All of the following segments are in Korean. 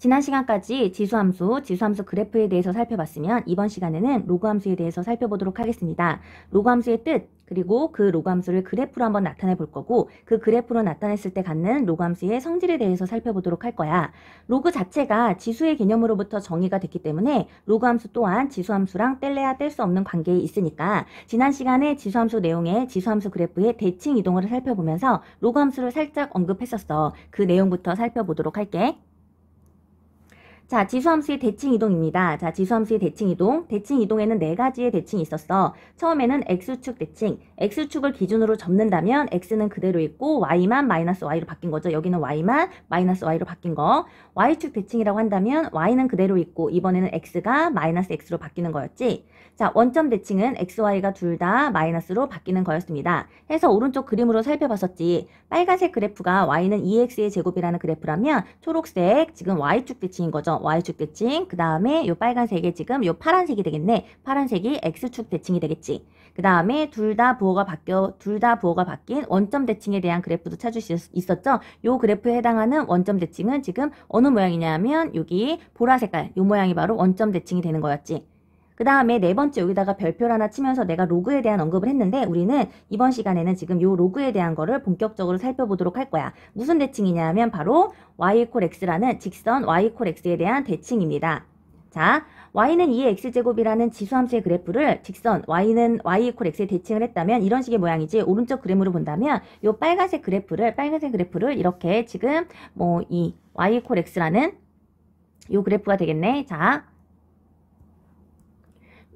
지난 시간까지 지수함수 그래프에 대해서 살펴봤으면 이번 시간에는 로그함수에 대해서 살펴보도록 하겠습니다. 로그함수의 뜻, 그리고 그 로그함수를 그래프로 한번 나타내 볼 거고 그 그래프로 나타냈을 때 갖는 로그함수의 성질에 대해서 살펴보도록 할 거야. 로그 자체가 지수의 개념으로부터 정의가 됐기 때문에 로그함수 또한 지수함수랑 뗄래야 뗄 수 없는 관계에 있으니까 지난 시간에 지수함수 내용의 지수함수 그래프의 대칭 이동을 살펴보면서 로그함수를 살짝 언급했었어. 그 내용부터 살펴보도록 할게. 자, 지수함수의 대칭 이동입니다. 자, 지수함수의 대칭 이동. 대칭 이동에는 네 가지의 대칭이 있었어. 처음에는 X축 대칭. X축을 기준으로 접는다면 X는 그대로 있고 Y만 마이너스 Y로 바뀐 거죠. 여기는 Y만 마이너스 Y로 바뀐 거. Y축 대칭이라고 한다면 Y는 그대로 있고 이번에는 X가 마이너스 X로 바뀌는 거였지. 자, 원점 대칭은 XY가 둘 다 마이너스로 바뀌는 거였습니다. 해서 오른쪽 그림으로 살펴봤었지. 빨간색 그래프가 Y는 2X의 제곱이라는 그래프라면 초록색 지금 Y축 대칭인 거죠. Y축 대칭. 그 다음에 요 빨간색이 지금 요 파란색이 되겠네. 파란색이 X축 대칭이 되겠지. 그 다음에 둘 다 부호가 바뀐 원점 대칭에 대한 그래프도 찾을 수 있었죠. 요 그래프에 해당하는 원점 대칭은 지금 어느 모양이냐면 여기 보라 색깔 요 모양이 바로 원점 대칭이 되는 거였지. 그 다음에 네 번째 여기다가 별표를 하나 치면서 내가 로그에 대한 언급을 했는데 우리는 이번 시간에는 지금 요 로그에 대한 거를 본격적으로 살펴보도록 할 거야. 무슨 대칭이냐면 바로 y = x라는 직선 y = x에 대한 대칭입니다. 자, y는 2의 x제곱이라는 지수함수의 그래프를 직선 y는 y = x에 대칭을 했다면 이런 식의 모양이지. 오른쪽 그림으로 본다면 요 빨간색 그래프를 이렇게 지금 이 y = x라는 요 그래프가 되겠네. 자,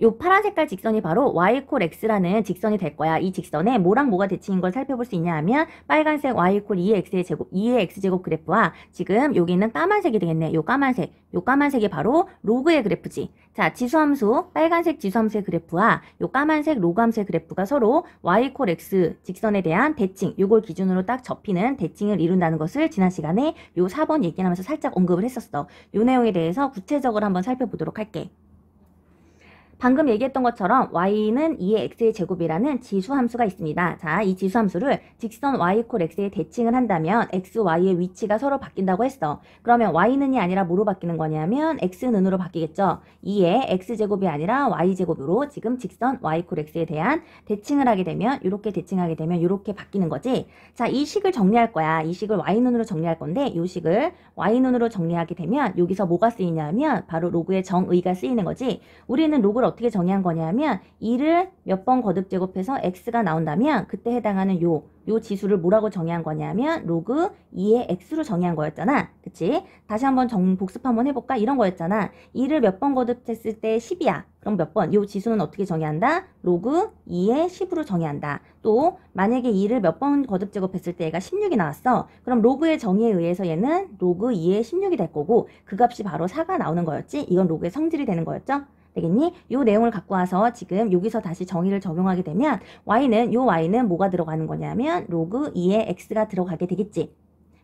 요 파란 색깔 직선이 바로 y = x라는 직선이 될 거야. 이 직선에 뭐랑 뭐가 대칭인 걸 살펴볼 수 있냐 하면 빨간색 y = 2의 x제곱 그래프와 지금 여기 있는 까만색이 되겠네. 요 까만색이 바로 로그의 그래프지. 자, 지수함수, 빨간색 지수함수의 그래프와 요 까만색 로그함수의 그래프가 서로 y = x 직선에 대한 대칭, 요걸 기준으로 딱 접히는 대칭을 이룬다는 것을 지난 시간에 요 4번 얘기하면서 살짝 언급을 했었어. 요 내용에 대해서 구체적으로 한번 살펴보도록 할게. 방금 얘기했던 것처럼 y는 2의 x의 제곱이라는 지수함수가 있습니다. 자, 이 지수함수를 직선 y = x에 대칭을 한다면 x, y의 위치가 서로 바뀐다고 했어. 그러면 y는이 아니라 뭐로 바뀌는 거냐면 x는으로 바뀌겠죠. 2의 x제곱이 아니라 y제곱으로 지금 직선 y = x에 대한 대칭을 하게 되면 이렇게 대칭하게 되면 이렇게 바뀌는 거지. 자, 이 식을 정리할 거야. 이 식을 y눈으로 정리할 건데 이 식을 y눈으로 정리하게 되면 여기서 뭐가 쓰이냐면 바로 로그의 정의가 쓰이는 거지. 우리는 로그를 어떻게 정의한 거냐면 2를 몇 번 거듭 제곱해서 x가 나온다면 그때 해당하는 요 지수를 뭐라고 정의한 거냐면 로그 2의 x로 정의한 거였잖아. 그치? 다시 한번 복습 한번 해볼까? 이런 거였잖아. 2를 몇 번 거듭했을 때 10이야. 그럼 몇 번? 요 지수는 어떻게 정의한다? 로그 2의 10으로 정의한다. 또 만약에 2를 몇 번 거듭 제곱했을 때 얘가 16이 나왔어. 그럼 로그의 정의에 의해서 얘는 로그 2의 16이 될 거고 그 값이 바로 4가 나오는 거였지. 이건 로그의 성질이 되는 거였죠. 되겠니? 요 내용을 갖고 와서 지금 여기서 다시 정의를 적용하게 되면 y는 뭐가 들어가는 거냐면 로그 2의 x가 들어가게 되겠지.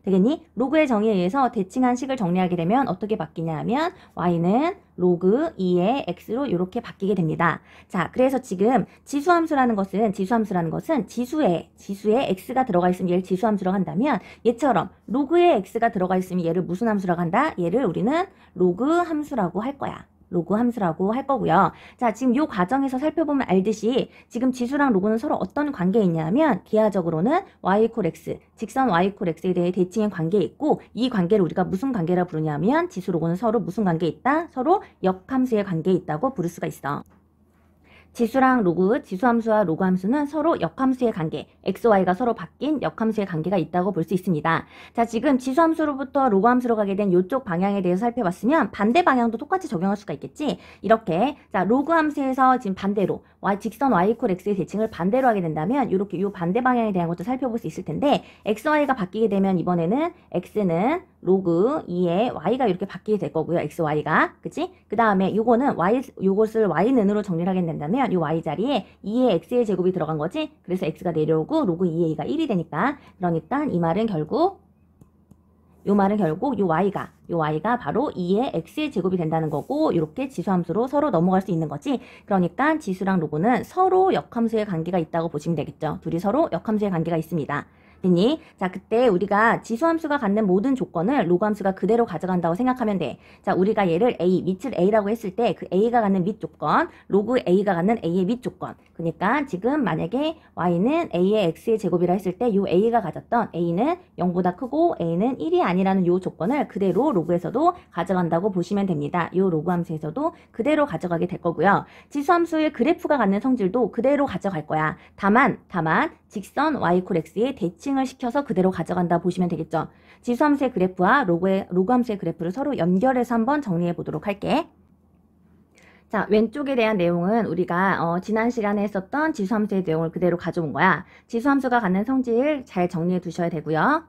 되겠니? 로그의 정의에 의해서 대칭한 식을 정리하게 되면 어떻게 바뀌냐 하면 y는 로그 2의 x로 이렇게 바뀌게 됩니다. 자, 그래서 지금 지수함수라는 것은 지수에 x가 들어가 있으면 얘를 지수함수라고 한다면 얘처럼 로그에 x가 들어가 있으면 얘를 무슨 함수라고 한다? 얘를 우리는 로그 함수라고 할 거야. 로그 함수라고 할 거고요. 자, 지금 요 과정에서 살펴보면 알듯이 지금 지수랑 로그는 서로 어떤 관계에 있냐면 기하적으로는 y = x, 직선 y = x에 대해 대칭의 관계에 있고 이 관계를 우리가 무슨 관계라 부르냐면 지수 로그는 서로 무슨 관계에 있다? 서로 역함수의 관계에 있다고 부를 수가 있어. 지수랑 로그, 지수함수와 로그함수는 서로 역함수의 관계, x, y가 서로 바뀐 역함수의 관계가 있다고 볼 수 있습니다. 자, 지금 지수함수로부터 로그함수로 가게 된 이쪽 방향에 대해서 살펴봤으면 반대 방향도 똑같이 적용할 수가 있겠지. 이렇게 자, 로그함수에서 지금 반대로 직선 y = x의 대칭을 반대로 하게 된다면 이렇게 요 반대 방향에 대한 것도 살펴볼 수 있을 텐데 x, y가 바뀌게 되면 이번에는 x는 로그 2의 y가 이렇게 바뀌게 될 거고요. x, y가. 그치? 그 다음에 요것을 y는으로 정리를 하게 된다면 이 y 자리에 2의 x의 제곱이 들어간 거지. 그래서 x가 내려오고 로그 2의 2가 1이 되니까. 그러니까 이 말은 결국 요 y가 바로 2의 x의 제곱이 된다는 거고 이렇게 지수함수로 서로 넘어갈 수 있는 거지. 그러니까 지수랑 로그는 서로 역함수의 관계가 있다고 보시면 되겠죠. 둘이 서로 역함수의 관계가 있습니다. 됐니? 자, 그때 우리가 지수함수가 갖는 모든 조건을 로그함수가 그대로 가져간다고 생각하면 돼. 자, 우리가 얘를 A, 밑을 A라고 했을 때 그 A가 갖는 밑 조건, 로그 A가 갖는 A의 밑 조건. 그러니까 지금 만약에 Y는 A의 X의 제곱이라 했을 때 요 A가 가졌던 A는 0보다 크고 A는 1이 아니라는 요 조건을 그대로 로그에서도 가져간다고 보시면 됩니다. 요 로그함수에서도 그대로 가져가게 될 거고요. 지수함수의 그래프가 갖는 성질도 그대로 가져갈 거야. 다만 직선 y 콜 x의 대칭을 시켜서 그대로 가져간다 보시면 되겠죠. 지수함수의 그래프와 로그함수의 그래프를 서로 연결해서 한번 정리해 보도록 할게. 자, 왼쪽에 대한 내용은 우리가 지난 시간에 했었던 지수함수의 내용을 그대로 가져온 거야. 지수함수가 갖는 성질 잘 정리해 두셔야 되고요.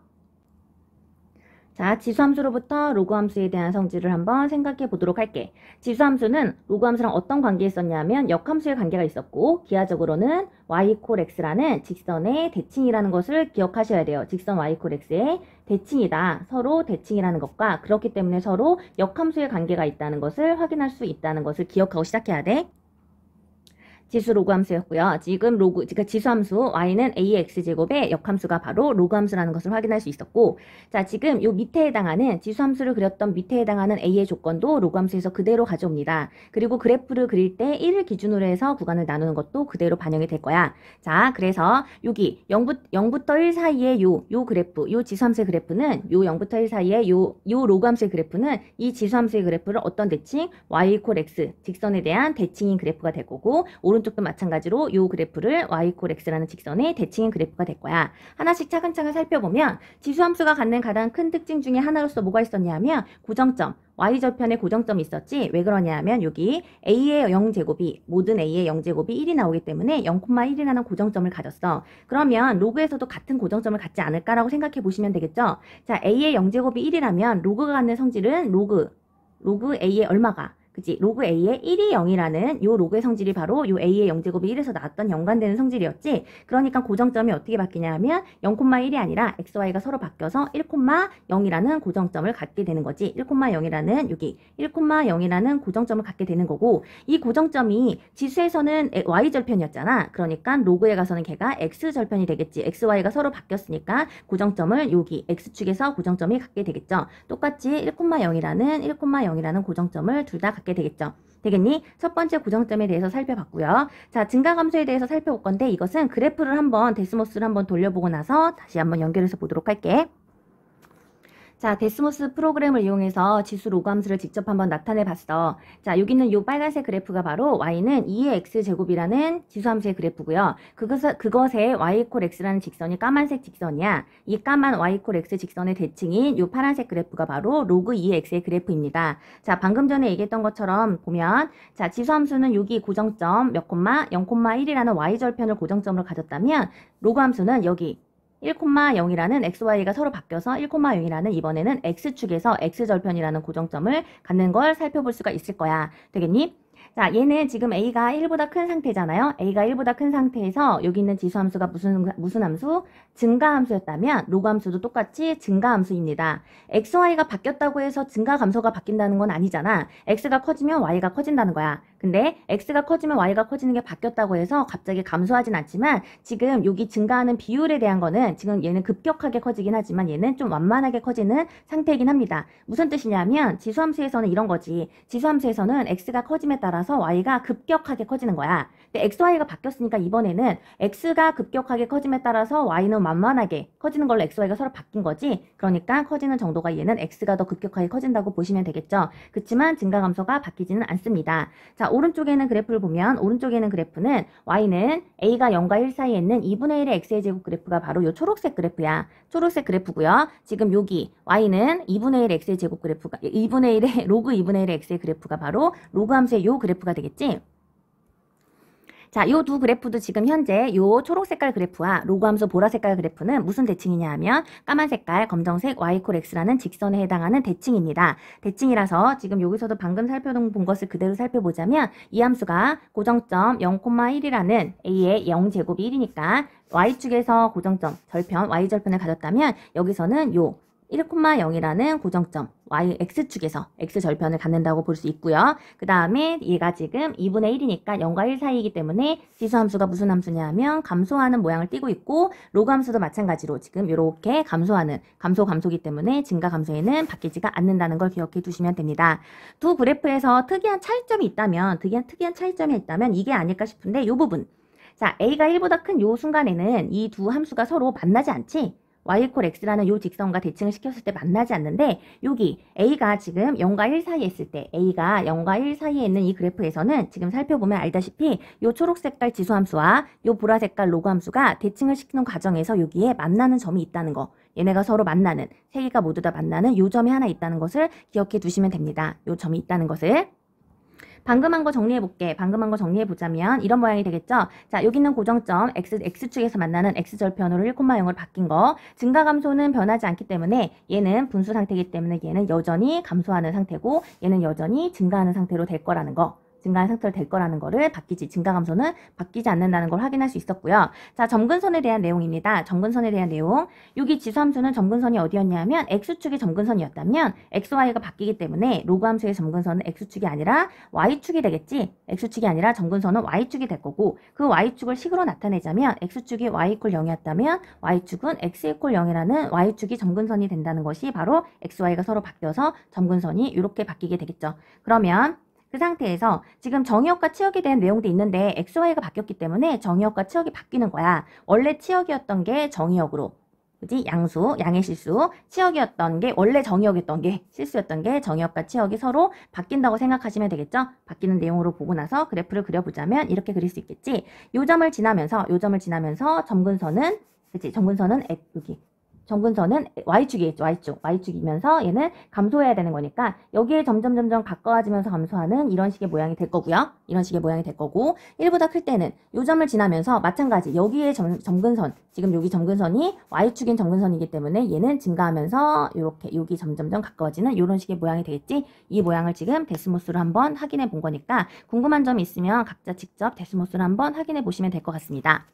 자, 지수함수로부터 로그함수에 대한 성질을 한번 생각해 보도록 할게. 지수함수는 로그함수랑 어떤 관계에 있었냐면 역함수의 관계가 있었고 기하적으로는 y 콜 x라는 직선의 대칭이라는 것을 기억하셔야 돼요. 직선 y 콜 x의 대칭이다. 서로 대칭이라는 것과 그렇기 때문에 서로 역함수의 관계가 있다는 것을 확인할 수 있다는 것을 기억하고 시작해야 돼. 지수 로그함수였고요. 지금 그러니까 지수함수 y는 ax제곱의 역함수가 바로 로그함수라는 것을 확인할 수 있었고, 자, 지금 요 밑에 해당하는 지수함수를 그렸던 밑에 해당하는 a의 조건도 로그함수에서 그대로 가져옵니다. 그리고 그래프를 그릴 때 1을 기준으로 해서 구간을 나누는 것도 그대로 반영이 될 거야. 자, 그래서 여기 0부터 1 사이의 요 그래프, 요 지수함수의 그래프는 요 0부터 1 사이의 요 로그함수의 그래프는 이 지수함수의 그래프를 어떤 대칭? y 콜 x 직선에 대한 대칭인 그래프가 될 거고, 오른쪽도 마찬가지로 요 그래프를 y 콜 x라는 직선의 대칭인 그래프가 될 거야. 하나씩 차근차근 살펴보면 지수함수가 갖는 가장 큰 특징 중에 하나로서 뭐가 있었냐면 고정점, y절편에 고정점이 있었지. 왜 그러냐면 여기 a의 0제곱이 모든 a의 0제곱이 1이 나오기 때문에 0,1이라는 고정점을 가졌어. 그러면 로그에서도 같은 고정점을 갖지 않을까라고 생각해 보시면 되겠죠. 자, a의 0제곱이 1이라면 로그가 갖는 성질은 로그 a의 얼마가? 그치? 로그 a의 1이 0이라는 요 로그의 성질이 바로 요 a의 0제곱이 1에서 나왔던 연관되는 성질이었지. 그러니까 고정점이 어떻게 바뀌냐 하면 0,1이 아니라 xy가 서로 바뀌어서 1,0이라는 고정점을 갖게 되는 거지. 1,0이라는 여기 1,0이라는 고정점을 갖게 되는 거고, 이 고정점이 지수에서는 y절편이었잖아. 그러니까 로그에 가서는 걔가 x절편이 되겠지. xy가 서로 바뀌었으니까 고정점을 여기 x축에서 고정점이 갖게 되겠죠. 똑같이 1,0이라는 고정점을 둘 다 갖게 되겠죠. 되겠니? 첫 번째 고정점에 대해서 살펴봤고요. 자, 증가함수에 대해서 살펴볼 건데 이것은 그래프를 한번 데스모스를 한번 돌려보고 나서 다시 한번 연결해서 보도록 할게. 자, 데스모스 프로그램을 이용해서 지수 로그함수를 직접 한번 나타내 봤어. 자, 여기는 요 빨간색 그래프가 바로 y는 2의 x제곱이라는 지수함수의 그래프고요. 그것에 y 콜 x라는 직선이 까만색 직선이야. 이 까만 y 콜 x 직선의 대칭인 요 파란색 그래프가 바로 로그 2의 x의 그래프입니다. 자, 방금 전에 얘기했던 것처럼 보면, 자, 지수함수는 여기 고정점 몇 콤마 0,1이라는 y절편을 고정점으로 가졌다면 로그함수는 여기 1,0이라는 xy가 서로 바뀌어서 1,0이라는 이번에는 x축에서 x절편이라는 고정점을 갖는 걸 살펴볼 수가 있을 거야. 되겠니? 자, 얘는 지금 a가 1보다 큰 상태잖아요. a가 1보다 큰 상태에서 여기 있는 지수함수가 무슨 함수? 증가함수였다면 로그함수도 똑같이 증가함수입니다. xy가 바뀌었다고 해서 증가감소가 바뀐다는 건 아니잖아. x가 커지면 y가 커진다는 거야. 근데 x가 커지면 y가 커지는 게 바뀌었다고 해서 갑자기 감소하진 않지만 지금 여기 증가하는 비율에 대한 거는 지금 얘는 급격하게 커지긴 하지만 얘는 좀 완만하게 커지는 상태이긴 합니다. 무슨 뜻이냐면 지수함수에서는 이런 거지. 지수함수에서는 x가 커짐에 따라서 y가 급격하게 커지는 거야. 근데 xy가 바뀌었으니까 이번에는 x가 급격하게 커짐에 따라서 y는 완만하게 커지는 걸로 xy가 서로 바뀐 거지. 그러니까 커지는 정도가 얘는 x가 더 급격하게 커진다고 보시면 되겠죠. 그렇지만 증가감소가 바뀌지는 않습니다. 자, 오른쪽에는 그래프를 보면 오른쪽에는 그래프는 y는 a가 0과 1 사이에 있는 2분의 1의 x의 제곱 그래프가 바로 요 초록색 그래프야. 초록색 그래프고요. 지금 여기 y는 2분의 1 x의 제곱 그래프가 2분의 1의 로그 2분의 1의 x의 그래프가 바로 로그 함수의 요 그래프가 되겠지. 자, 요 두 그래프도 지금 현재 요 초록 색깔 그래프와 로그함수 보라 색깔 그래프는 무슨 대칭이냐 하면 까만 색깔 검정색 y 콜 x라는 직선에 해당하는 대칭입니다. 대칭이라서 지금 여기서도 방금 살펴본 것을 그대로 살펴보자면 이 함수가 고정점 0,1이라는 a의 0제곱이 1이니까 y축에서 고정점 절편 y절편을 가졌다면 여기서는 요 1,0이라는 고정점 y x축에서 x절편을 갖는다고 볼 수 있고요. 그 다음에 얘가 지금 2분의 1이니까 0과 1 사이이기 때문에 지수함수가 무슨 함수냐면 감소하는 모양을 띠고 있고 로그 함수도 마찬가지로 지금 이렇게 감소하는 감소기 때문에 증가 감소에는 바뀌지가 않는다는 걸 기억해 두시면 됩니다. 두 그래프에서 특이한 차이점이 있다면 이게 아닐까 싶은데 이 부분. 자, a가 1보다 큰 요 순간에는 이 두 함수가 서로 만나지 않지? y = x라는 요 직선과 대칭을 시켰을 때 만나지 않는데 여기 a가 지금 0과 1 사이에 있을 때 a가 0과 1 사이에 있는 이 그래프에서는 지금 살펴보면 알다시피 요 초록 색깔 지수함수와 요 보라 색깔 로그 함수가 대칭을 시키는 과정에서 여기에 만나는 점이 있다는 거. 얘네가 서로 만나는, 세 개가 모두 다 만나는 요 점이 하나 있다는 것을 기억해 두시면 됩니다. 요 점이 있다는 것을. 방금 한 거 정리해볼게. 방금 한 거 정리해보자면 이런 모양이 되겠죠? 자, 여기 있는 고정점 x축에서 만나는 x절편으로 1,0을 바뀐 거. 증가 감소는 변하지 않기 때문에 얘는 분수 상태이기 때문에 얘는 여전히 감소하는 상태고 얘는 여전히 증가하는 상태로 될 거라는 거. 증가한 상태로 될 거라는 거를 증가 감소는 바뀌지 않는다는 걸 확인할 수 있었고요. 자, 점근선에 대한 내용입니다. 점근선에 대한 내용. 여기 지수함수는 점근선이 어디였냐면 x축이 점근선이었다면 xy가 바뀌기 때문에 로그 함수의 점근선은 x축이 아니라 y축이 되겠지. x축이 아니라 점근선은 y축이 될 거고 그 y축을 식으로 나타내자면 x축이 y = 0이었다면 y축은 x = 0이라는 y축이 점근선이 된다는 것이 바로 xy가 서로 바뀌어서 점근선이 이렇게 바뀌게 되겠죠. 그러면 그 상태에서 지금 정의역과 치역에 대한 내용도 있는데 XY가 바뀌었기 때문에 정의역과 치역이 바뀌는 거야. 원래 치역이었던 게 정의역으로, 그지? 양의 실수. 치역이었던 게 원래 정의역이었던 게 실수였던 게 정의역과 치역이 서로 바뀐다고 생각하시면 되겠죠? 바뀌는 내용으로 보고 나서 그래프를 그려보자면 이렇게 그릴 수 있겠지? 요 점을 지나면서 점근선은, 그치? 점근선은 여기. 점근선은 y축이겠죠. y축이면서 얘는 감소해야 되는 거니까 여기에 점점 가까워지면서 감소하는 이런 식의 모양이 될 거고요. 이런 식의 모양이 될 거고 1보다 클 때는 요 점을 지나면서 마찬가지 여기에 점근선 지금 여기 점근선이 y축인 점근선이기 때문에 얘는 증가하면서 이렇게 여기 점점 가까워지는 이런 식의 모양이 되겠지. 이 모양을 지금 데스모스로 한번 확인해 본 거니까 궁금한 점이 있으면 각자 직접 데스모스로 한번 확인해 보시면 될 것 같습니다.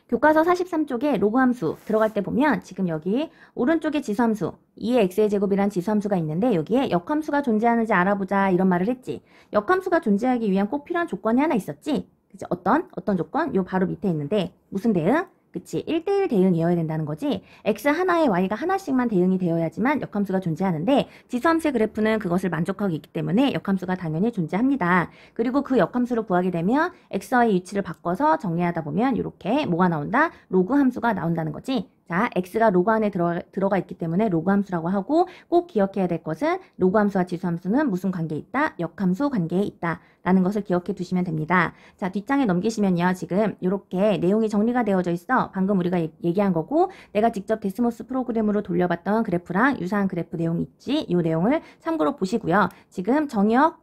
교과서 43쪽에 로그 함수 들어갈 때 보면 지금 여기 오른쪽에 지수함수 2의 x의 제곱이란 지수함수가 있는데 여기에 역함수가 존재하는지 알아보자 이런 말을 했지. 역함수가 존재하기 위한 꼭 필요한 조건이 하나 있었지. 그치? 어떤 조건? 요 바로 밑에 있는데 무슨 대응? 그치? 1대1 대응이어야 된다는 거지. x 하나에 y가 하나씩만 대응이 되어야지만 역함수가 존재하는데 지수함수의 그래프는 그것을 만족하고 있기 때문에 역함수가 당연히 존재합니다. 그리고 그 역함수를 구하게 되면 x의 위치를 바꿔서 정리하다 보면 이렇게 뭐가 나온다? 로그 함수가 나온다는 거지. 자, x가 로그 안에 들어가 있기 때문에 로그 함수라고 하고 꼭 기억해야 될 것은 로그 함수와 지수 함수는 무슨 관계에 있다? 역함수 관계에 있다. 라는 것을 기억해 두시면 됩니다. 자, 뒷장에 넘기시면요. 지금 이렇게 내용이 정리가 되어져 있어. 방금 우리가 얘기한 거고 내가 직접 데스모스 프로그램으로 돌려봤던 그래프랑 유사한 그래프 내용이 있지. 이 내용을 참고로 보시고요. 지금 정의역,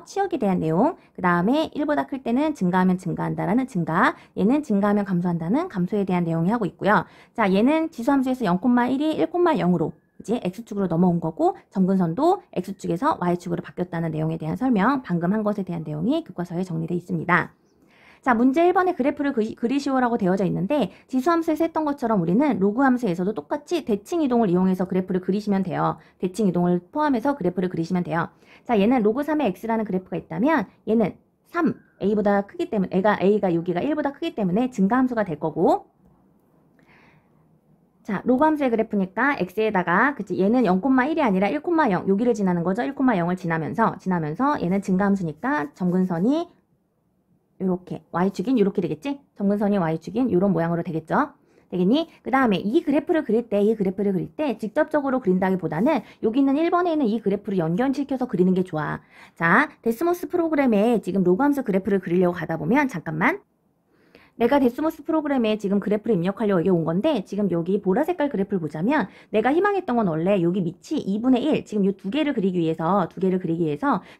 치역에 대한 내용, 그 다음에 1보다 클 때는 증가하면 증가한다라는 증가, 얘는 증가하면 감소한다는 감소에 대한 내용이 하고 있고요. 자, 얘는 지수함수에서 0,1이 1,0으로 그치? x축으로 넘어온 거고 점근선도 x축에서 y축으로 바뀌었다는 내용에 대한 설명, 방금 한 것에 대한 내용이 교과서에 정리되어 있습니다. 자, 문제 1번에 그래프를 그리시오라고 되어져 있는데 지수함수에서 했던 것처럼 우리는 로그 함수에서도 똑같이 대칭 이동을 이용해서 그래프를 그리시면 돼요. 대칭 이동을 포함해서 그래프를 그리시면 돼요. 자, 얘는 로그 3의 x라는 그래프가 있다면 얘는 3, a보다 크기 때문에 a가 여기가 1보다 크기 때문에 증가함수가 될 거고 자, 로그 함수의 그래프니까 x에다가 그치 얘는 0,1이 아니라 1,0 여기를 지나는 거죠. 1,0을 지나면서 얘는 증가함수니까 점근선이 요렇게 y축인 요렇게 되겠지? 점근선이 y축인 요런 모양으로 되겠죠? 되겠니? 그 다음에 이 그래프를 그릴 때 직접적으로 그린다기보다는 여기 있는 1번에 있는 이 그래프를 연결시켜서 그리는 게 좋아. 자, 데스모스 프로그램에 지금 로그 함수 그래프를 그리려고 가다 보면 잠깐만. 내가 데스모스 프로그램에 지금 그래프를 입력하려고 여기 온 건데 지금 여기 보라 색깔 그래프를 보자면 내가 희망했던 건 원래 여기 밑이 2분의 1 지금 이 두 개를 그리기 위해서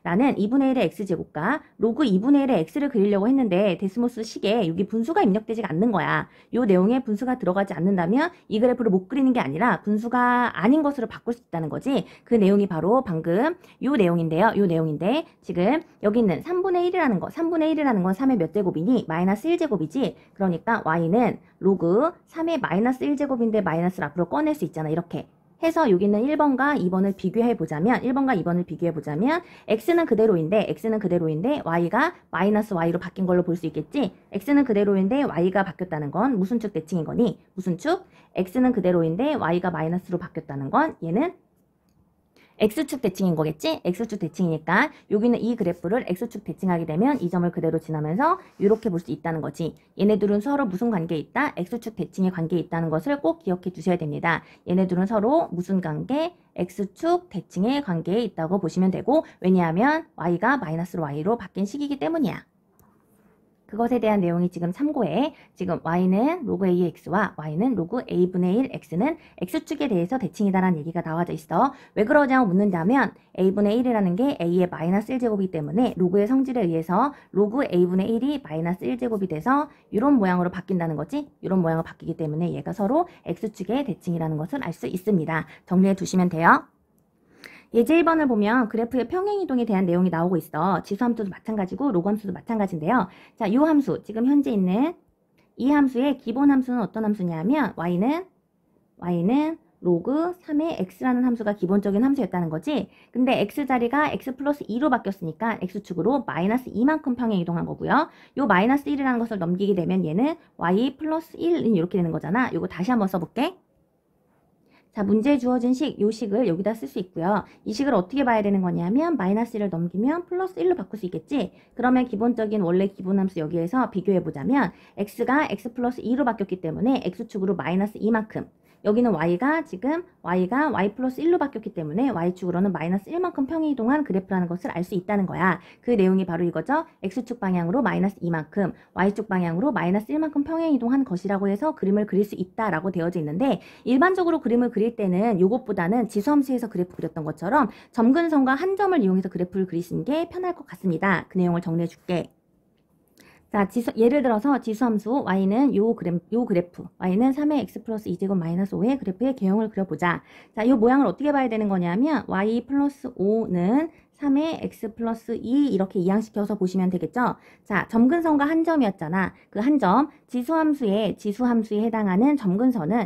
나는 2분의 1의 x제곱과 로그 2분의 1의 x를 그리려고 했는데 데스모스 식에 여기 분수가 입력되지 않는 거야. 이 내용에 분수가 들어가지 않는다면 이 그래프를 못 그리는 게 아니라 분수가 아닌 것으로 바꿀 수 있다는 거지. 그 내용이 바로 방금 이 내용인데요. 이 내용인데 지금 여기 있는 3분의 1이라는 거 3분의 1이라는 건 3의 몇 제곱이니? 마이너스 1제곱이지. 되겠지? 그러니까 y는 로그 3의 마이너스 1제곱인데 마이너스를 앞으로 꺼낼 수 있잖아. 이렇게 해서 여기는 1번과 2번을 비교해보자면 1번과 2번을 비교해보자면 x는 그대로인데 y가 마이너스 y로 바뀐 걸로 볼 수 있겠지? x는 그대로인데 y가 바뀌었다는 건 무슨 축 대칭인 거니? 무슨 축? x는 그대로인데 y가 마이너스로 바뀌었다는 건 얘는 x축 대칭인 거겠지? x축 대칭이니까 여기는 이 그래프를 x축 대칭하게 되면 이 점을 그대로 지나면서 이렇게 볼 수 있다는 거지. 얘네들은 서로 무슨 관계에 있다? x축 대칭의 관계에 있다는 것을 꼭 기억해 두셔야 됩니다. 얘네들은 서로 무슨 관계? x축 대칭의 관계에 있다고 보시면 되고, 왜냐하면 y가 마이너스로 y로 바뀐 시기이기 때문이야. 그것에 대한 내용이 지금 참고해. 지금 y는 로그 ax와 y는 로그 a분의 1 x는 x축에 대해서 대칭이다라는 얘기가 나와져 있어. 왜 그러냐고 묻는다면 a분의 1이라는 게 a의 마이너스 1제곱이기 때문에 로그의 성질에 의해서 로그 a분의 1이 마이너스 1제곱이 돼서 이런 모양으로 바뀐다는 거지. 이런 모양으로 바뀌기 때문에 얘가 서로 x축의 대칭이라는 것을 알 수 있습니다. 정리해 두시면 돼요. 예제 1번을 보면 그래프의 평행이동에 대한 내용이 나오고 있어. 지수함수도 마찬가지고 로그함수도 마찬가지인데요. 자, 이 함수, 지금 현재 있는 이 함수의 기본 함수는 어떤 함수냐면 y는 로그 3의 x라는 함수가 기본적인 함수였다는 거지. 근데 x자리가 x 플러스 2로 바뀌었으니까 x축으로 마이너스 2만큼 평행이동한 거고요. 요 마이너스 1이라는 것을 넘기게 되면 얘는 y 플러스 1은 이렇게 되는 거잖아. 요거 다시 한번 써볼게. 자, 문제에 주어진 요 식을 여기다 쓸 수 있고요. 이 식을 어떻게 봐야 되는 거냐면 마이너스 1을 넘기면 플러스 1로 바꿀 수 있겠지? 그러면 기본적인 원래 기본함수 여기에서 비교해보자면 x가 x 플러스 2로 바뀌었기 때문에 x축으로 마이너스 2만큼, 여기는 y가 y 플러스 1로 바뀌었기 때문에 y축으로는 마이너스 1만큼 평행이동한 그래프라는 것을 알 수 있다는 거야. 그 내용이 바로 이거죠. x축 방향으로 마이너스 2만큼, y축 방향으로 마이너스 1만큼 평행이동한 것이라고 해서 그림을 그릴 수 있다라고 되어져 있는데, 일반적으로 그림을 그릴 때는 요것보다는 지수함수에서 그래프 그렸던 것처럼 점근선과 한 점을 이용해서 그래프를 그리시는 게 편할 것 같습니다. 그 내용을 정리해 줄게. 자, 예를 들어서 지수함수 y는 요 그래프 y는 3의 x 플러스 2제곱 마이너스 5의 그래프의 개형을 그려보자. 자, 요 모양을 어떻게 봐야 되는 거냐면 y 플러스 5는 3의 x 플러스 2 이렇게 이항시켜서 보시면 되겠죠. 자, 점근선과 한 점이었잖아. 그 한 점, 지수함수에 해당하는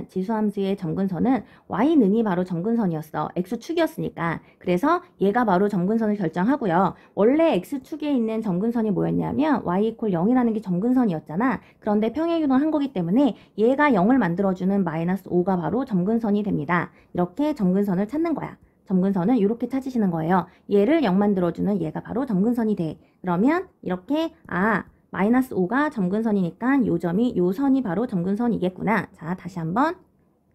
지수함수의 점근선은 y는이 바로 점근선이었어. x축이었으니까. 그래서 얘가 바로 점근선을 결정하고요. 원래 x축에 있는 점근선이 뭐였냐면 y 이퀄 0이라는 게 점근선이었잖아. 그런데 평행이동한 거기 때문에 얘가 0을 만들어주는 마이너스 5가 바로 점근선이 됩니다. 이렇게 점근선을 찾는 거야. 점근선은 이렇게 찾으시는 거예요. 얘를 0 만들어주는 얘가 바로 점근선이 돼. 그러면 이렇게 마이너스 5가 점근선이니까 요 선이 바로 점근선이겠구나. 자, 다시 한번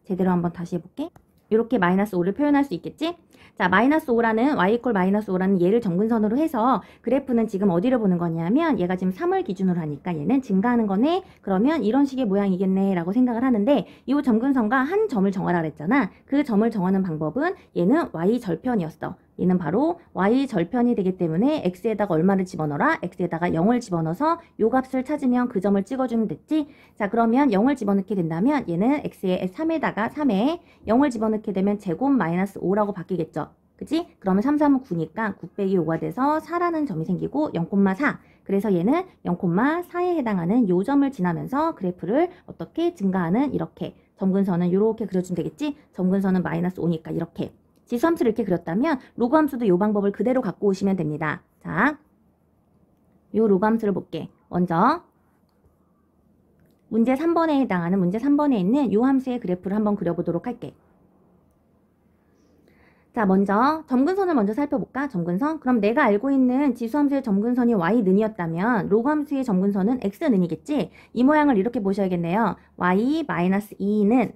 제대로 한번 다시 해볼게. 이렇게 마이너스 5를 표현할 수 있겠지? 자, 마이너스 5라는 y 이퀄 마이너스 5라는 얘를 점근선으로 해서 그래프는 지금 어디를 보는 거냐면 얘가 지금 3을 기준으로 하니까 얘는 증가하는 거네. 그러면 이런 식의 모양이겠네 라고 생각을 하는데, 이 점근선과 한 점을 정하라 그랬잖아. 그 점을 정하는 방법은 얘는 y 절편이었어. 얘는 바로 y 절편이 되기 때문에 x에다가 얼마를 집어넣어라? x에다가 0을 집어넣어서 요 값을 찾으면 그 점을 찍어주면 됐지? 자, 그러면 0을 집어넣게 된다면 얘는 x에 3에 0을 집어넣게 되면 제곱 마이너스 5라고 바뀌겠죠? 그치? 그러면 3, 3은 9니까 9 빼기 5가 돼서 4라는 점이 생기고 0,4. 그래서 얘는 0,4에 해당하는 요 점을 지나면서 그래프를 어떻게 증가하는 이렇게 점근선은 이렇게 그려주면 되겠지? 점근선은 마이너스 5니까 이렇게. 지수함수를 이렇게 그렸다면 로그함수도 이 방법을 그대로 갖고 오시면 됩니다. 자, 요 로그함수를 볼게. 먼저 문제 3번에 있는 요 함수의 그래프를 한번 그려보도록 할게. 자, 먼저 점근선을 먼저 살펴볼까? 점근선? 그럼 내가 알고 있는 지수함수의 점근선이 y는이었다면 로그함수의 점근선은 x는이겠지? 이 모양을 이렇게 보셔야겠네요. y-2는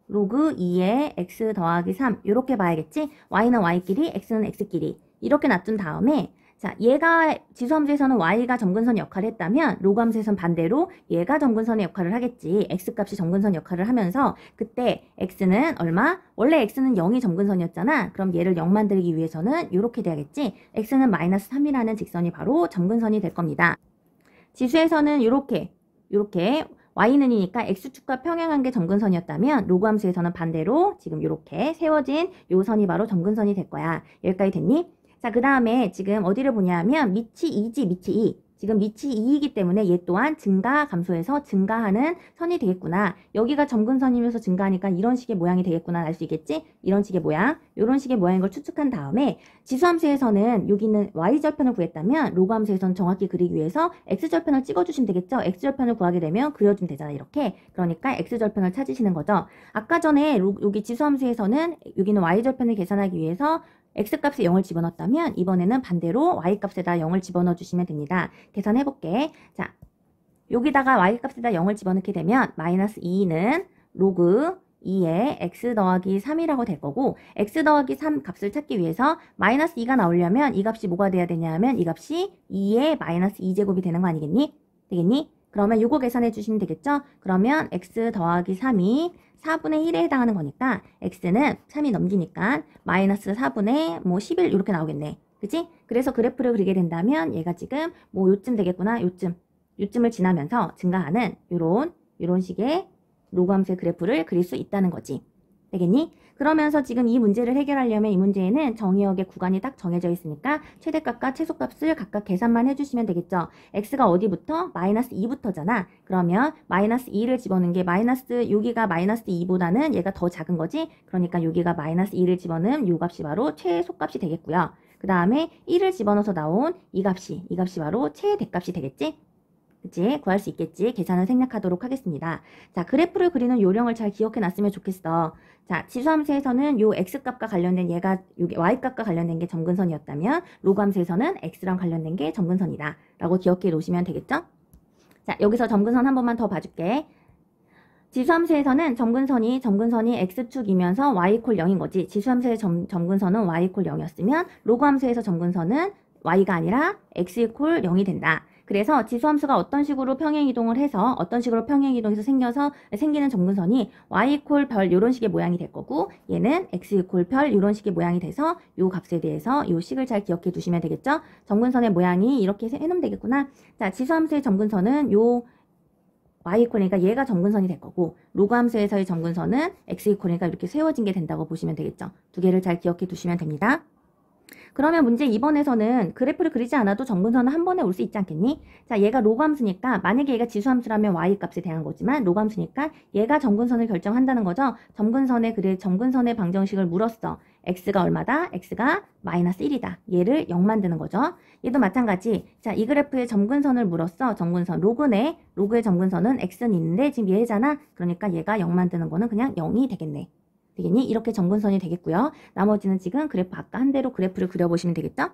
로그 2에 x 더하기 3 이렇게 봐야겠지? y는 y끼리, x는 x끼리 이렇게 놔둔 다음에, 자, 얘가 지수함수에서는 y가 점근선 역할을 했다면 로그함수에서는 반대로 얘가 점근선의 역할을 하겠지. x값이 점근선 역할을 하면서 그때 x는 얼마? 원래 x는 0이 점근선이었잖아. 그럼 얘를 0 만들기 위해서는 이렇게 돼야겠지. x는 마이너스 3이라는 직선이 바로 점근선이 될 겁니다. 지수에서는 이렇게 y는이니까 x축과 평행한 게 점근선이었다면 로그함수에서는 반대로 지금 이렇게 세워진 요 선이 바로 점근선이 될 거야. 여기까지 됐니? 자, 그 다음에 지금 어디를 보냐면 밑이 2지, 밑이 2. 지금 밑이 2이기 때문에 얘 또한 증가, 감소해서 증가하는 선이 되겠구나. 여기가 점근선이면서 증가하니까 이런 식의 모양이 되겠구나 알 수 있겠지? 이런 식의 모양, 이런 식의 모양인 걸 추측한 다음에 지수함수에서는 여기 있는 y절편을 구했다면 로그 함수에서는 정확히 그리기 위해서 x절편을 찍어주시면 되겠죠? x절편을 구하게 되면 그려주면 되잖아 이렇게. 그러니까 x절편을 찾으시는 거죠. 아까 전에 여기 지수함수에서는 여기는 y절편을 계산하기 위해서 x값에 0을 집어넣었다면 이번에는 반대로 y값에다 0을 집어넣어 주시면 됩니다. 계산해 볼게. 자, 여기다가 y값에다 0을 집어넣게 되면 마이너스 2는 로그 2에 x 더하기 3이라고 될 거고 x 더하기 3 값을 찾기 위해서 마이너스 2가 나오려면 이 값이 뭐가 돼야 되냐 하면 이 값이 2의 마이너스 2제곱이 되는 거 아니겠니? 되겠니? 그러면 요거 계산해 주시면 되겠죠? 그러면 x 더하기 3이 4분의 1에 해당하는 거니까 x는 3이 넘기니까 마이너스 4분의 뭐 11 이렇게 나오겠네. 그치? 그래서 그래프를 그리게 된다면 얘가 지금 뭐 요쯤 되겠구나. 요쯤을 지나면서 증가하는 요런 식의 로그 함수의 그래프를 그릴 수 있다는 거지. 되겠니? 그러면서 지금 이 문제를 해결하려면 이 문제에는 정의역의 구간이 딱 정해져 있으니까 최대값과 최소값을 각각 계산만 해주시면 되겠죠. x가 어디부터? 마이너스 2부터잖아. 그러면 마이너스 2를 집어넣은 게 여기가 마이너스 2보다는 얘가 더 작은 거지. 그러니까 여기가 마이너스 2를 집어넣은 요 값이 바로 최소값이 되겠고요. 그 다음에 1을 집어넣어서 나온 이 값이 바로 최대값이 되겠지? 그치? 구할 수 있겠지? 계산을 생략하도록 하겠습니다. 자, 그래프를 그리는 요령을 잘 기억해 놨으면 좋겠어. 자, 지수함수에서는 요 x값과 관련된 얘가 요게 y값과 관련된 게 점근선이었다면 로그함수에서는 x랑 관련된 게 점근선이다 라고 기억해 놓으시면 되겠죠? 자, 여기서 점근선 한 번만 더 봐줄게. 지수함수에서는 점근선이 x축이면서 y 콜 0인 거지. 지수함수의 점근선은 y 콜 0이었으면 로그함수에서 점근선은 y가 아니라 x 콜 0이 된다. 그래서 지수함수가 어떤 식으로 평행이동을 해서 생기는 점근선이 y 이퀄 별 이런 식의 모양이 될 거고 얘는 x 이퀄 별 이런 식의 모양이 돼서 요 값에 대해서 요 식을 잘 기억해 두시면 되겠죠. 점근선의 모양이 이렇게 해놓으면 되겠구나. 자, 지수함수의 점근선은 요 y 이퀄이니까 얘가 점근선이 될 거고 로그 함수에서의 점근선은 x 이퀄이니까 이렇게 세워진 게 된다고 보시면 되겠죠. 두 개를 잘 기억해 두시면 됩니다. 그러면 문제 2번에서는 그래프를 그리지 않아도 점근선은 한 번에 올 수 있지 않겠니? 자, 얘가 로그 함수니까 만약에 얘가 지수함수라면 y 값에 대한 거지만 로그 함수니까 얘가 점근선을 결정한다는 거죠. 점근선의 방정식을 물었어. x가 얼마다? x가 마이너스 1이다. 얘를 0 만드는 거죠. 얘도 마찬가지. 자, 이 그래프의 점근선을 물었어. 점근선 로그네. 로그의 점근선은 x는 있는데 지금 얘잖아. 그러니까 얘가 0 만드는 거는 그냥 0이 되겠네. 되겠니? 이렇게 점근선이 되겠고요. 나머지는 지금 그래프 아까 한 대로 그래프를 그려보시면 되겠죠?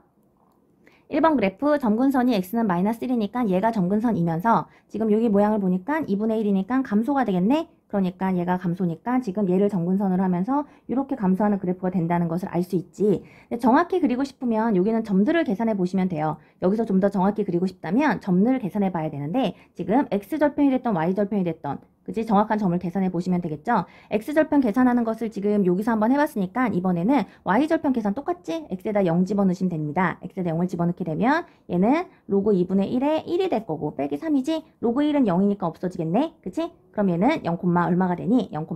1번 그래프 점근선이 x는 마이너스 1이니까 얘가 점근선이면서 지금 여기 모양을 보니까 2분의 1이니까 감소가 되겠네? 그러니까 얘가 감소니까 지금 얘를 점근선으로 하면서 이렇게 감소하는 그래프가 된다는 것을 알 수 있지. 근데 정확히 그리고 싶으면 여기는 점들을 계산해 보시면 돼요. 여기서 좀 더 정확히 그리고 싶다면 점을 계산해 봐야 되는데 지금 x절편이 됐던 y절편이 됐던 그치? 정확한 점을 계산해 보시면 되겠죠? x절편 계산하는 것을 지금 여기서 한번 해봤으니까 이번에는 y절편 계산 똑같지? x에다 0 집어넣으시면 됩니다. x에다 0을 집어넣게 되면 얘는 로그 2분의 1에 1이 될 거고 빼기 3이지? 로그 1은 0이니까 없어지겠네? 그치? 그럼 얘는 0, 얼마가 되니? 0,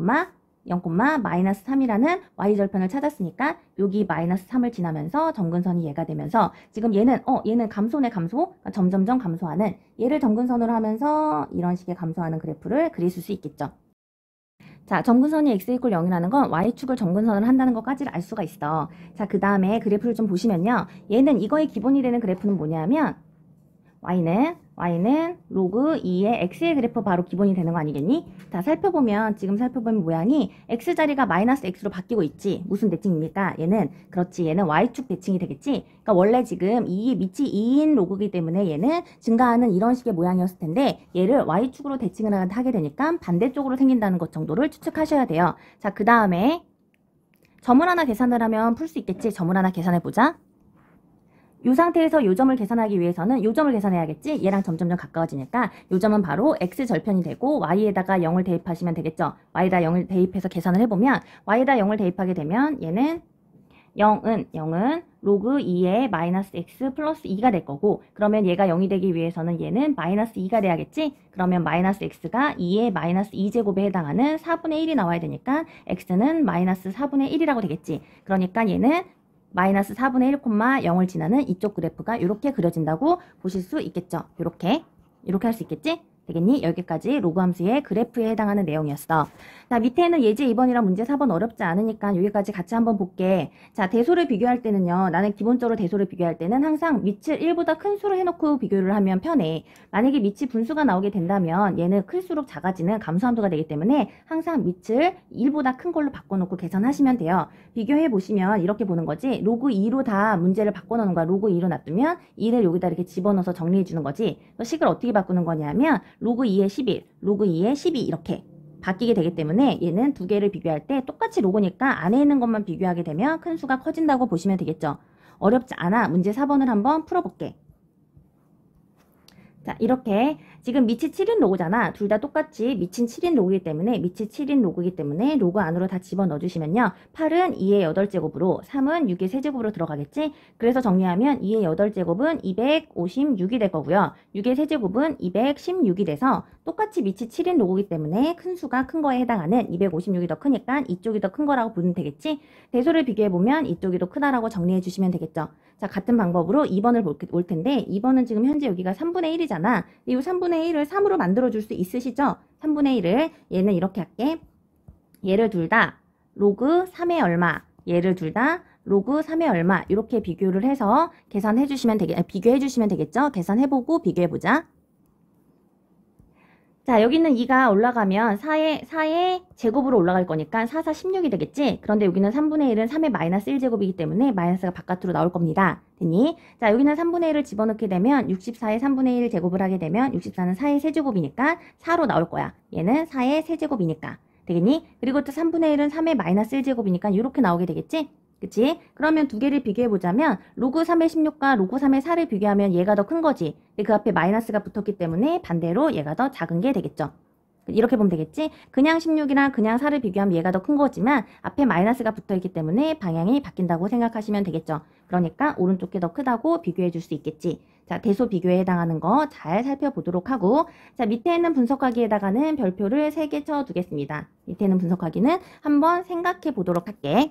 마이너스 3이라는 y절편을 찾았으니까 여기 마이너스 3을 지나면서 점근선이 얘가 되면서 지금 얘는 감소네 감소 점점점 감소하는 얘를 점근선으로 하면서 이런 식의 감소하는 그래프를 그리실 수 있겠죠. 자, 점근선이 x 이퀄 0이라는 건 y축을 점근선을 한다는 것까지를 알 수가 있어. 자, 그 다음에 그래프를 좀 보시면요. 얘는 이거의 기본이 되는 그래프는 뭐냐면 y는 로그 2의 x의 그래프 바로 기본이 되는 거 아니겠니? 자, 지금 살펴보면 모양이 x자리가 마이너스 x로 바뀌고 있지. 무슨 대칭입니까? 얘는 y축 대칭이 되겠지? 그러니까 원래 지금 이 밑이 2인 로그이기 때문에 얘는 증가하는 이런 식의 모양이었을 텐데 얘를 y축으로 대칭을 하게 되니까 반대쪽으로 생긴다는 것 정도를 추측하셔야 돼요. 자, 그 다음에 점을 하나 계산을 하면 풀 수 있겠지? 점을 하나 계산해보자. 이 상태에서 요 점을 계산하기 위해서는 요 점을 계산해야겠지? 얘랑 점점점 가까워지니까 요 점은 바로 x절편이 되고 y에다가 0을 대입하시면 되겠죠? y에다 0을 대입해서 계산을 해보면 y에다 0을 대입하게 되면 얘는 0은 로그 2의 마이너스 x 플러스 2가 될 거고 그러면 얘가 0이 되기 위해서는 얘는 마이너스 2가 돼야겠지? 그러면 마이너스 x가 2의 마이너스 2제곱에 해당하는 4분의 1이 나와야 되니까 x는 마이너스 4분의 1이라고 되겠지? 그러니까 얘는 마이너스 4분의 1, 0을 지나는 이쪽 그래프가 이렇게 그려진다고 보실 수 있겠죠. 이렇게 할 수 있겠지? 되겠니? 여기까지 로그 함수의 그래프에 해당하는 내용이었어. 자, 밑에는 예제 2번이랑 문제 4번 어렵지 않으니까 여기까지 같이 한번 볼게. 자, 대소를 비교할 때는요. 나는 기본적으로 대소를 비교할 때는 항상 밑을 1보다 큰 수로 해놓고 비교를 하면 편해. 만약에 밑이 분수가 나오게 된다면 얘는 클수록 작아지는 감소함수가 되기 때문에 항상 밑을 1보다 큰 걸로 바꿔놓고 계산하시면 돼요. 비교해 보시면 이렇게 보는 거지. 로그 2로 다 문제를 바꿔놓는 거야. 로그 2로 놔두면 2를 여기다 이렇게 집어넣어서 정리해 주는 거지. 식을 어떻게 바꾸는 거냐면 로그 2의 11, 로그 2의 12 이렇게 바뀌게 되기 때문에 얘는 두 개를 비교할 때 똑같이 로그니까 안에 있는 것만 비교하게 되면 큰 수가 커진다고 보시면 되겠죠. 어렵지 않아. 문제 4번을 한번 풀어볼게. 자, 이렇게 지금 밑이 7인 로그잖아. 둘 다 똑같이 밑은 7인 로그이기 때문에 밑이 7인 로그이기 때문에 로그 안으로 다 집어넣어 주시면요. 8은 2의 8제곱으로 3은 6의 세제곱으로 들어가겠지? 그래서 정리하면 2의 8제곱은 256이 될 거고요. 6의 세제곱은 216이 돼서 똑같이 밑이 7인 로그이기 때문에 큰 수가 큰 거에 해당하는 256이 더 크니까 이쪽이 더 큰 거라고 보면 되겠지? 대소를 비교해보면 이쪽이 더 크다라고 정리해 주시면 되겠죠. 자, 같은 방법으로 2번을 볼 텐데 2번은 지금 현재 여기가 3분의 1이잖아. 이 3분의 1을 3으로 만들어 줄 수 있으시죠? 3분의 1을 얘는 이렇게 할게. 얘를 둘 다 로그 3의 얼마, 얘를 둘 다 로그 3의 얼마 이렇게 비교를 해서 계산해 주시면 비교해 주시면 되겠죠? 계산해보고 비교해보자. 자, 여기는 2가 올라가면 4의 제곱으로 올라갈 거니까 4, 4, 16이 되겠지? 그런데 여기는 3분의 1은 3의 마이너스 1제곱이기 때문에 마이너스가 바깥으로 나올 겁니다. 됐니? 자, 여기는 3분의 1을 집어넣게 되면 64의 3분의 1 제곱을 하게 되면 64는 4의 세제곱이니까 4로 나올 거야. 얘는 4의 세제곱이니까. 되겠니? 그리고 또 3분의 1은 3의 마이너스 1제곱이니까 이렇게 나오게 되겠지? 그치? 그러면 두 개를 비교해보자면 로그 3의 16과 로그 3의 4를 비교하면 얘가 더 큰 거지. 근데 그 앞에 마이너스가 붙었기 때문에 반대로 얘가 더 작은 게 되겠죠. 이렇게 보면 되겠지? 그냥 16이랑 그냥 4를 비교하면 얘가 더 큰 거지만 앞에 마이너스가 붙어있기 때문에 방향이 바뀐다고 생각하시면 되겠죠. 그러니까 오른쪽 게 더 크다고 비교해 줄 수 있겠지. 자, 대소 비교에 해당하는 거 잘 살펴보도록 하고, 자, 밑에 있는 분석하기에다가는 별표를 3개 쳐두겠습니다. 밑에 있는 분석하기는 한번 생각해 보도록 할게.